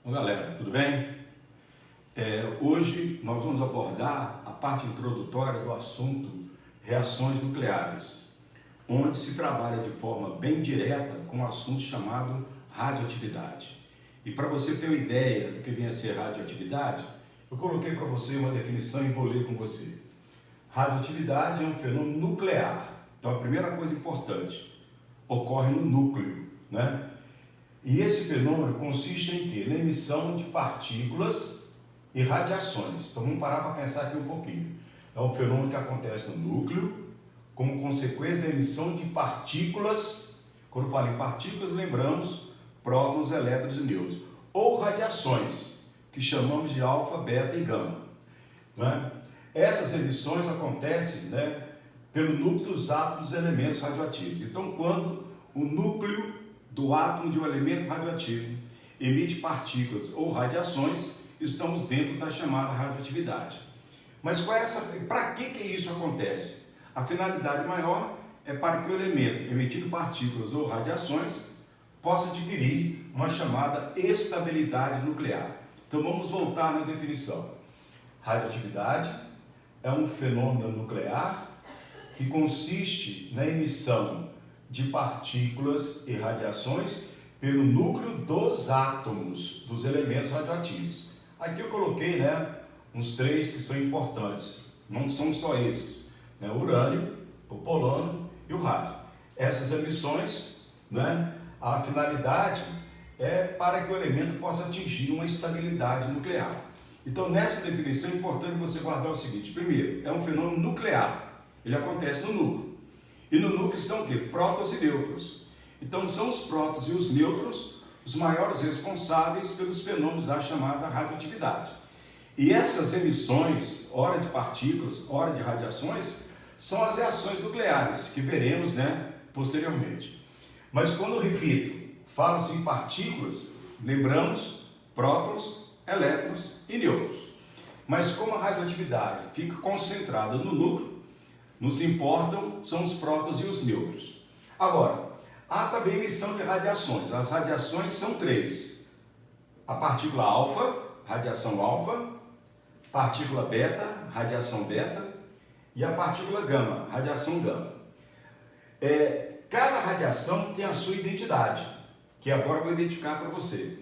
Bom, galera, tudo bem? Hoje nós vamos abordar a parte introdutória do assunto reações nucleares, onde se trabalha de forma bem direta com um assunto chamado radioatividade. E para você ter uma ideia do que vem a ser radioatividade, eu coloquei para você uma definição e vou ler com você. Radioatividade é um fenômeno nuclear. Então a primeira coisa importante, ocorre no núcleo, né? E esse fenômeno consiste em quê? Na emissão de partículas e radiações. Então vamos parar para pensar aqui um pouquinho. É um fenômeno que acontece no núcleo, como consequência da emissão de partículas. Quando eu falo em partículas, lembramos prótons, elétrons e nêutrons. Ou radiações, que chamamos de alfa, beta e gama, né? Essas emissões acontecem, né, pelo núcleo dos átomos dos elementos radioativos. Então, quando o núcleo do átomo de um elemento radioativo emite partículas ou radiações, estamos dentro da chamada radioatividade. Mas para que isso acontece? A finalidade maior é para que o elemento emitindo partículas ou radiações possa adquirir uma chamada estabilidade nuclear. Então vamos voltar na definição. Radioatividade é um fenômeno nuclear que consiste na emissão de partículas e radiações pelo núcleo dos átomos dos elementos radioativos. Aqui eu coloquei, né, uns três que são importantes. Não são só esses, né? O urânio, o polônio e o rádio. Essas emissões, né, a finalidade é para que o elemento possa atingir uma estabilidade nuclear. Então, nessa definição é importante você guardar o seguinte: primeiro, é um fenômeno nuclear, ele acontece no núcleo. E no núcleo estão o quê? Prótons e nêutrons. Então são os prótons e os nêutrons os maiores responsáveis pelos fenômenos da chamada radioatividade. E essas emissões, ora de partículas, ora de radiações, são as reações nucleares, que veremos, né, posteriormente. Mas quando eu repito, falo-se em partículas, lembramos prótons, elétrons e nêutrons. Mas como a radioatividade fica concentrada no núcleo, nos importam são os prótons e os nêutrons. Agora, há também emissão de radiações. As radiações são três: a partícula alfa, radiação alfa, partícula beta, radiação beta, e a partícula gama, radiação gama. Cada radiação tem a sua identidade, que agora eu vou identificar para você.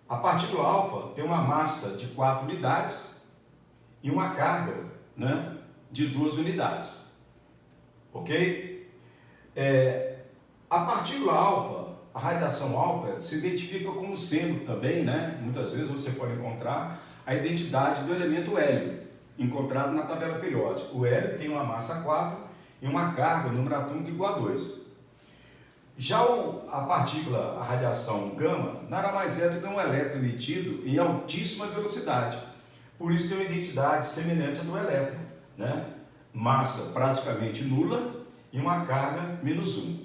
A partícula alfa tem uma massa de 4 unidades e uma carga, né, de 2 unidades, ok? A partícula alfa, a radiação alfa, se identifica como sendo também, né, muitas vezes você pode encontrar a identidade do elemento hélio, encontrado na tabela periódica. O hélio tem uma massa 4 e uma carga, número atômico igual a 2. Já a partícula, a radiação gama, nada mais é do que um elétron emitido em altíssima velocidade. Por isso tem uma identidade semelhante à do elétron, né? Massa praticamente nula e uma carga -1.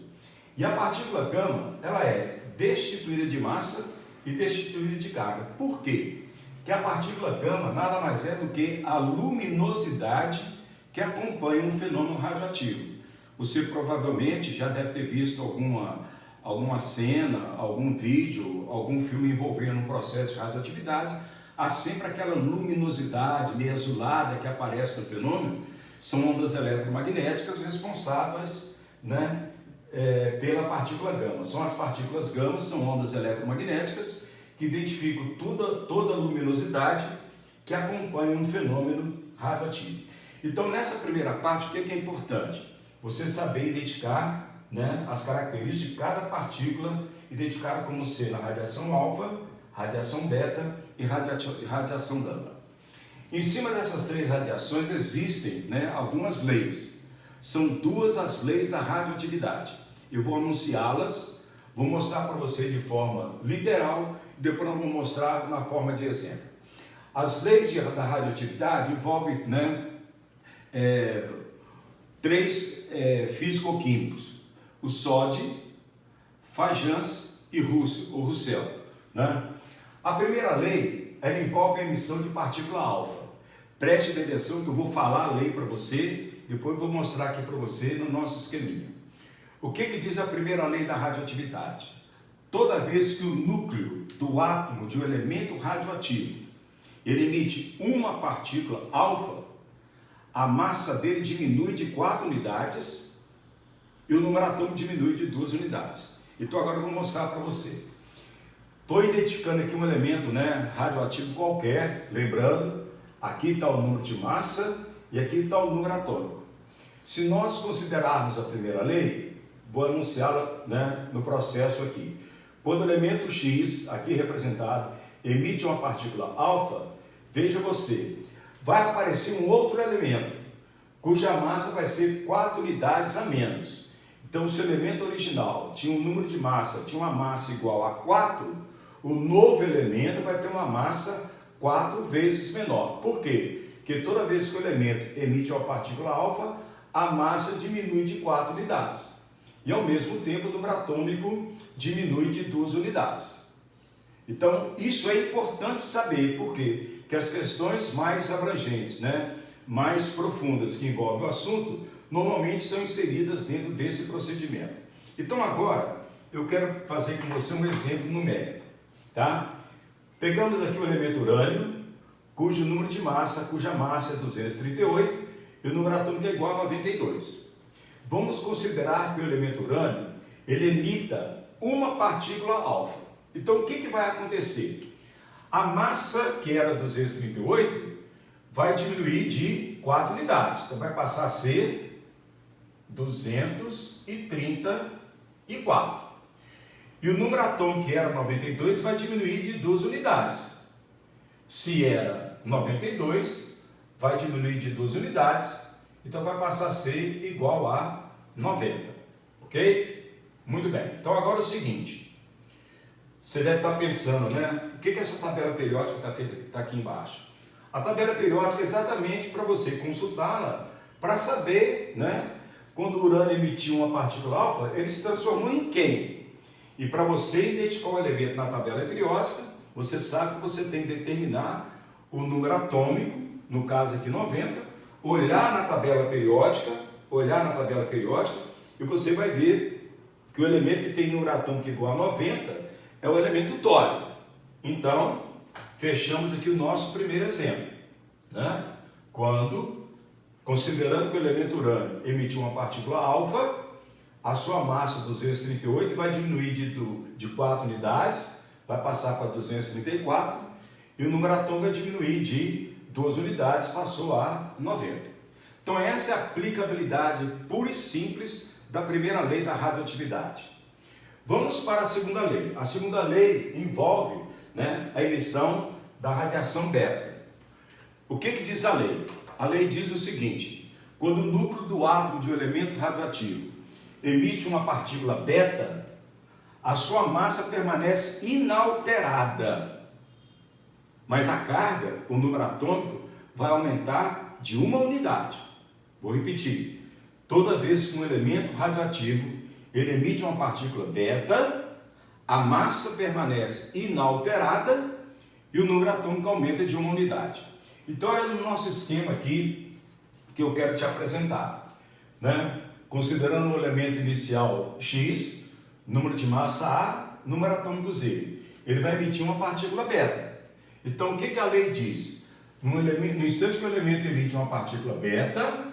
E a partícula gama, ela é destituída de massa e destituída de carga. Por quê? Porque a partícula gama nada mais é do que a luminosidade que acompanha um fenômeno radioativo. Você provavelmente já deve ter visto alguma cena, algum vídeo, algum filme envolvendo um processo de radioatividade. Há sempre aquela luminosidade meio azulada que aparece no fenômeno. São ondas eletromagnéticas responsáveis, né, pela partícula gama. São as partículas gama, são ondas eletromagnéticas que identificam toda a luminosidade que acompanha um fenômeno radioativo. Então, nessa primeira parte, o que é importante? Você saber identificar, né, as características de cada partícula, identificada como sendo a radiação alfa, radiação beta e radiação gama. Em cima dessas três radiações existem, né, algumas leis. São duas as leis da radioatividade. Eu vou anunciá-las, vou mostrar para você de forma literal e depois eu vou mostrar na forma de exemplo. As leis da radioatividade envolvem, né, três físico-químicos: o Soddy, Fajans e Russell, né? A primeira lei, ela envolve a emissão de partícula alfa. Preste atenção que eu vou falar a lei para você, depois eu vou mostrar aqui para você no nosso esqueminha. O que diz a primeira lei da radioatividade? toda vez que o núcleo do átomo de um elemento radioativo ele emite uma partícula alfa, a massa dele diminui de 4 unidades e o número atômico diminui de 2 unidades. Então agora eu vou mostrar para você. Estou identificando aqui um elemento, né, radioativo qualquer, lembrando, aqui está o número de massa e aqui está o número atômico. Se nós considerarmos a primeira lei, vou anunciá-la, né, no processo aqui. Quando o elemento X, aqui representado, emite uma partícula alfa, veja você, vai aparecer um outro elemento, cuja massa vai ser 4 unidades a menos. Então, se o elemento original tinha um número de massa, tinha uma massa igual a 4, o novo elemento vai ter uma massa 4 vezes menor. Por quê? Porque toda vez que o elemento emite uma partícula alfa, a massa diminui de 4 unidades. E, ao mesmo tempo, o número atômico diminui de 2 unidades. Então, isso é importante saber, por quê? Que as questões mais abrangentes, né, mais profundas que envolvem o assunto, normalmente estão inseridas dentro desse procedimento. Então, agora, eu quero fazer com você um exemplo numérico, tá? Pegamos aqui o elemento urânio, cujo número de massa, cuja massa é 238 e o número atômico é igual a 92. Vamos considerar que o elemento urânio, ele emita uma partícula alfa. Então, o que vai acontecer? A massa, que era 238, vai diminuir de 4 unidades. Então, vai passar a ser 234. E o número atômico, que era 92, vai diminuir de 2 unidades. Se era 92, vai diminuir de 2 unidades. Então, vai passar a ser igual a 90. Ok? Muito bem. Então, agora é o seguinte. Você deve estar pensando, né? O que é essa tabela periódica que está feita, que está aqui embaixo? A tabela periódica é exatamente para você consultá-la, para saber, né? Quando o urânio emitiu uma partícula alfa, ele se transformou em quem? E para você identificar o elemento na tabela periódica, você sabe que você tem que determinar o número atômico, no caso aqui 90, olhar na tabela periódica, e você vai ver que o elemento que tem número atômico igual a 90 é o elemento tório. Então, fechamos aqui o nosso primeiro exemplo, né? Quando, considerando que o elemento urânio emitiu uma partícula alfa, a sua massa 238 vai diminuir de 4 unidades, vai passar para 234, e o número atômico vai diminuir de 2 unidades, passou a 90. Então, essa é a aplicabilidade pura e simples da primeira lei da radioatividade. Vamos para a segunda lei. A segunda lei envolve, né, a emissão da radiação beta. O que diz a lei? A lei diz o seguinte: quando o núcleo do átomo de um elemento radioativo emite uma partícula beta, a sua massa permanece inalterada, mas a carga, o número atômico, vai aumentar de 1 unidade. Vou repetir. Toda vez que um elemento radioativo ele emite uma partícula beta, a massa permanece inalterada e o número atômico aumenta de 1 unidade. Então, é no nosso esquema aqui que eu quero te apresentar, né? Considerando o elemento inicial X, número de massa A, número atômico Z, ele vai emitir uma partícula beta. Então, o que a lei diz? No instante que o elemento emite uma partícula beta,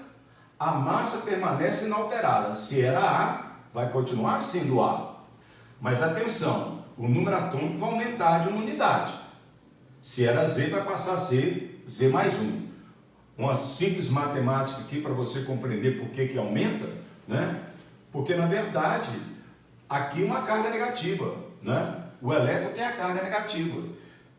a massa permanece inalterada. Se era A, vai continuar sendo A. Mas atenção, o número atômico vai aumentar de 1 unidade. Se era Z, vai passar a ser Z mais 1. Uma simples matemática aqui para você compreender por que aumenta, né? Porque, na verdade, aqui uma carga negativa, né? O elétron tem a carga negativa.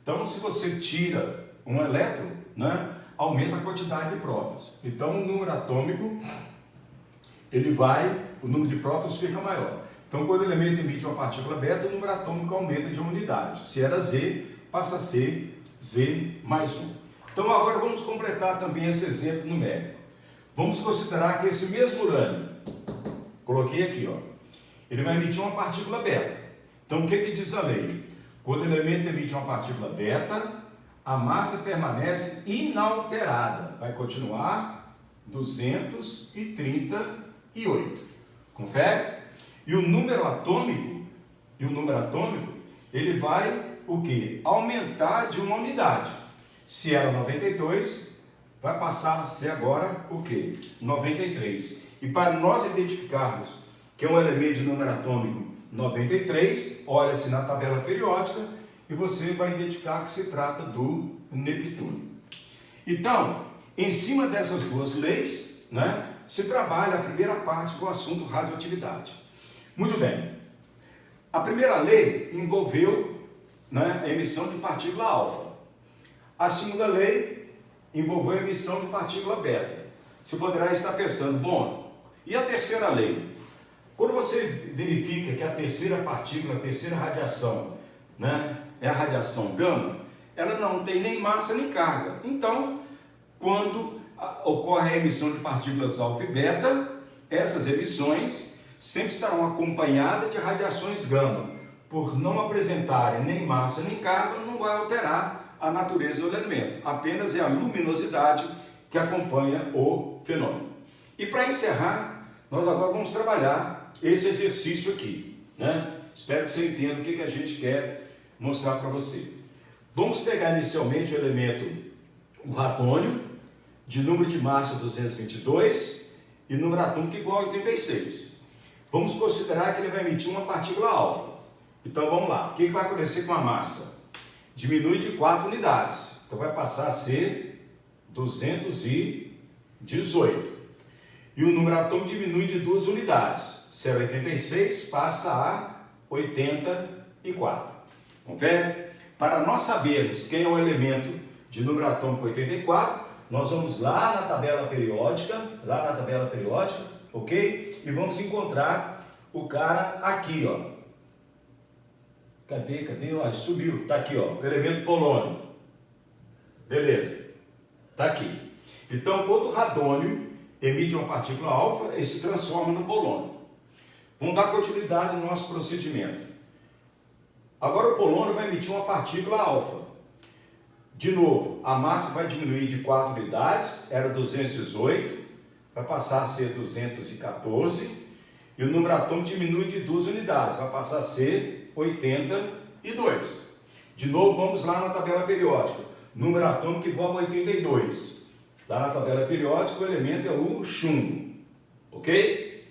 Então, se você tira um elétron, né, aumenta a quantidade de prótons. Então, o número atômico, o número de prótons fica maior. Então, quando o elemento emite uma partícula beta, o número atômico aumenta de 1 unidade. Se era Z, passa a ser Z mais 1. Então, agora vamos completar também esse exemplo numérico. Vamos considerar que esse mesmo urânio, coloquei aqui, ó, ele vai emitir uma partícula beta. Então, o que diz a lei? Quando o elemento emite uma partícula beta, a massa permanece inalterada. Vai continuar 238. Confere? E o número atômico e o número atômico, ele vai o quê? Aumentar de uma unidade. Se era 92, vai passar a ser agora o quê? 93. E para nós identificarmos que é um elemento de número atômico 93, olha-se na tabela periódica e você vai identificar que se trata do Neptuno. Então, em cima dessas duas leis, né, se trabalha a primeira parte do assunto radioatividade. Muito bem. A primeira lei envolveu, né, a emissão de partícula alfa. A segunda lei envolveu a emissão de partícula beta. Você poderá estar pensando, bom, e a terceira lei? Quando você verifica que a terceira partícula, a terceira radiação, né, é a radiação gama, ela não tem nem massa nem carga. Então, quando ocorre a emissão de partículas alfa e beta, essas emissões sempre estarão acompanhadas de radiações gama. Por não apresentarem nem massa nem carga, não vai alterar a natureza do elemento. Apenas é a luminosidade que acompanha o fenômeno. E para encerrar, nós agora vamos trabalhar esse exercício aqui, né? Espero que você entenda o que a gente quer mostrar para você. Vamos pegar inicialmente o elemento, o radônio, de número de massa 222 e número atômico igual a 86. Vamos considerar que ele vai emitir uma partícula alfa. Então vamos lá, o que vai acontecer com a massa? Diminui de 4 unidades, então vai passar a ser 218. E o número atômico diminui de 2 unidades, se era 86 passa a 84. Vamos ver? Para nós sabermos quem é o elemento de número atômico 84, nós vamos lá na tabela periódica, ok? E vamos encontrar o cara aqui, ó. Cadê? Ó, subiu, tá aqui, ó, o elemento polônio. Beleza, tá aqui. Então, quando o radônio emite uma partícula alfa, ele se transforma no polônio. Vamos dar continuidade no nosso procedimento. Agora o polônio vai emitir uma partícula alfa. De novo, a massa vai diminuir de 4 unidades, era 218, vai passar a ser 214, e o número atômico diminui de 2 unidades, vai passar a ser 82. De novo, vamos lá na tabela periódica. Número atômico igual a 82. Lá na tabela periódica, o elemento é o chumbo. Ok?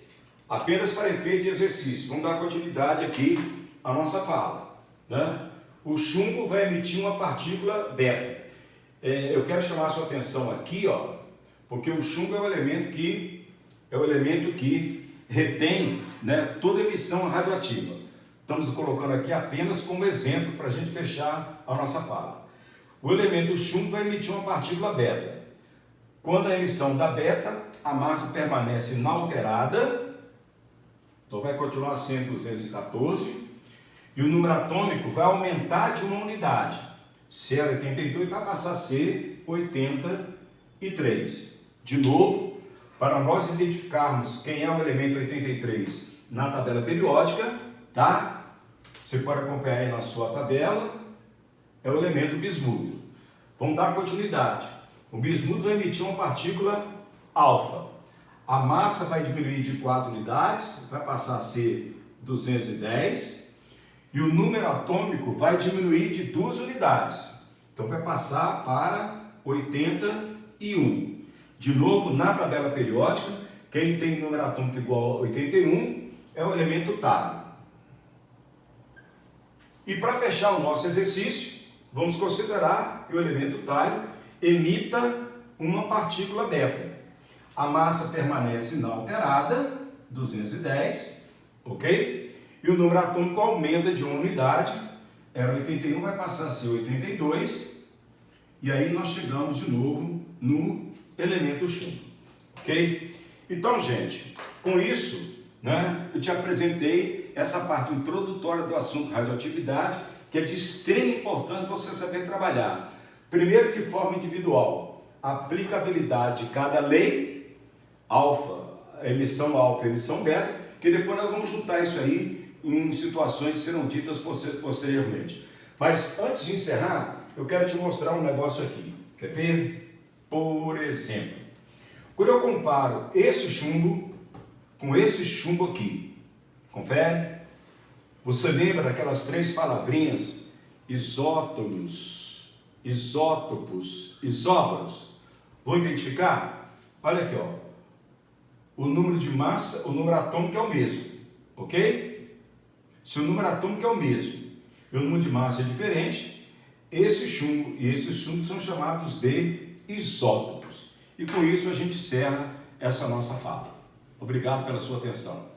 Apenas para efeito de exercício. Vamos dar continuidade aqui à nossa fala, né? O chumbo vai emitir uma partícula beta. Eu quero chamar a sua atenção aqui, ó, porque o chumbo é o elemento que retém, né, toda emissão radioativa. Estamos colocando aqui apenas como exemplo para a gente fechar a nossa fala. O elemento chumbo vai emitir uma partícula beta. Quando a emissão da beta, a massa permanece inalterada, então vai continuar sendo 214, e o número atômico vai aumentar de uma unidade. Se era 82, vai passar a ser 83. De novo, para nós identificarmos quem é o elemento 83 na tabela periódica, tá? Você pode acompanhar aí na sua tabela, é o elemento bismuto. Vamos dar continuidade. O bismuto vai emitir uma partícula alfa. A massa vai diminuir de 4 unidades, vai passar a ser 210. E o número atômico vai diminuir de 2 unidades. Então vai passar para 81. De novo, na tabela periódica, quem tem número atômico igual a 81 é o elemento tálio. E para fechar o nosso exercício, vamos considerar que o elemento tálio emita uma partícula beta. A massa permanece inalterada, 210, ok? E o número atômico aumenta de uma unidade, era 81, vai passar a ser 82, e aí nós chegamos de novo no elemento chumbo, ok? Então, gente, com isso, né, eu te apresentei essa parte introdutória do assunto radioatividade, que é de extrema importância você saber trabalhar. Primeiro, de forma individual, a aplicabilidade de cada lei, emissão beta, que depois nós vamos juntar isso aí em situações que serão ditas posteriormente. Mas antes de encerrar, eu quero te mostrar um negócio aqui. Quer ver? Por exemplo, quando eu comparo esse chumbo com esse chumbo aqui, confere? Você lembra daquelas 3 palavrinhas? Isótonos, isótopos, isóbaros. Vou identificar? Olha aqui, ó. O número de massa, o número atômico é o mesmo, ok? Se o número atômico é o mesmo e o número de massa é diferente, esse chumbo e esses chumbos são chamados de isótopos. E com isso a gente encerra essa nossa fala. Obrigado pela sua atenção.